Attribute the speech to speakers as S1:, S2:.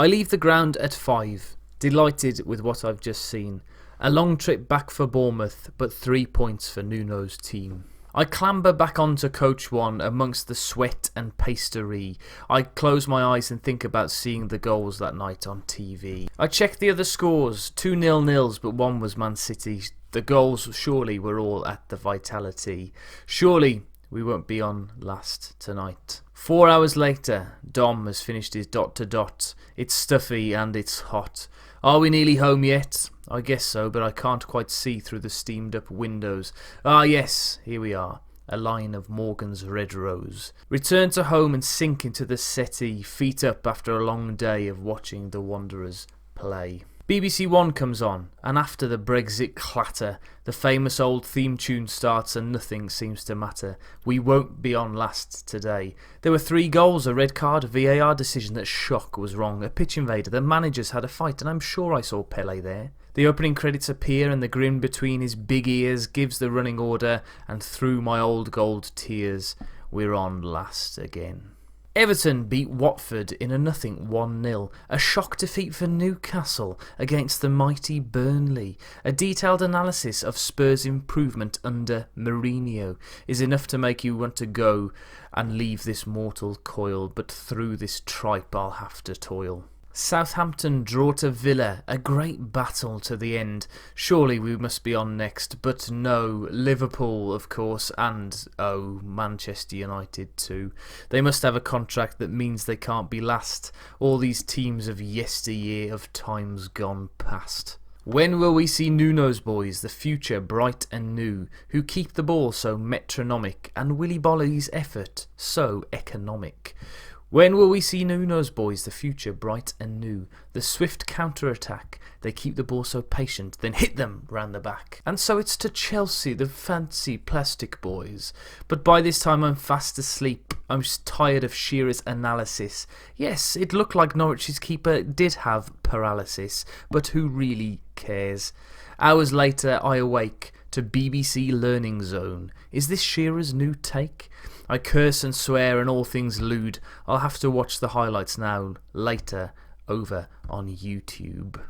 S1: I leave the ground at 5, delighted with what I've just seen. A long trip back for Bournemouth, but 3 points for Nuno's team. I clamber back onto coach 1 amongst the sweat and pastry. I close my eyes and think about seeing the goals that night on TV. I check the other scores, 2 0-0s, but one was Man City. The goals surely were all at the Vitality. Surely we won't be on last tonight. 4 hours later, Dom has finished his dot to dot. It's stuffy and it's hot. Are we nearly home yet? I guess so, but I can't quite see through the steamed up windows. Ah yes, here we are. A line of Morgan's Red Rose. Return to home and sink into the settee, feet up after a long day of watching the Wanderers play. BBC One comes on, and after the Brexit clatter, the famous old theme tune starts and nothing seems to matter. We won't be on last today. There were 3 goals, a red card, a VAR decision that shock was wrong, a pitch invader, the managers had a fight, and I'm sure I saw Pele there. The opening credits appear and the grin between his big ears gives the running order, and through my old gold tears, we're on last again. Everton beat Watford in a 1-0, a shock defeat for Newcastle against the mighty Burnley. A detailed analysis of Spurs' improvement under Mourinho is enough to make you want to go and leave this mortal coil, but through this tripe I'll have to toil. Southampton draw to Villa, a great battle to the end. Surely we must be on next, but no, Liverpool of course, and Manchester United too. They must have a contract that means they can't be last. All these teams of yesteryear, of times gone past. When will we see Nuno's boys, the future bright and new, who keep the ball so metronomic, and Willy Bolly's effort so economic? When will we see Nuno's boys, the future bright and new, the swift counter-attack, they keep the ball so patient, then hit them round the back. And so it's to Chelsea, the fancy plastic boys. But by this time I'm fast asleep, I'm tired of Shearer's analysis. Yes, it looked like Norwich's keeper did have paralysis, but who really cares? Hours later I awake to BBC Learning Zone. Is this Shearer's new take? I curse and swear and all things lewd. I'll have to watch the highlights now, later, over on YouTube.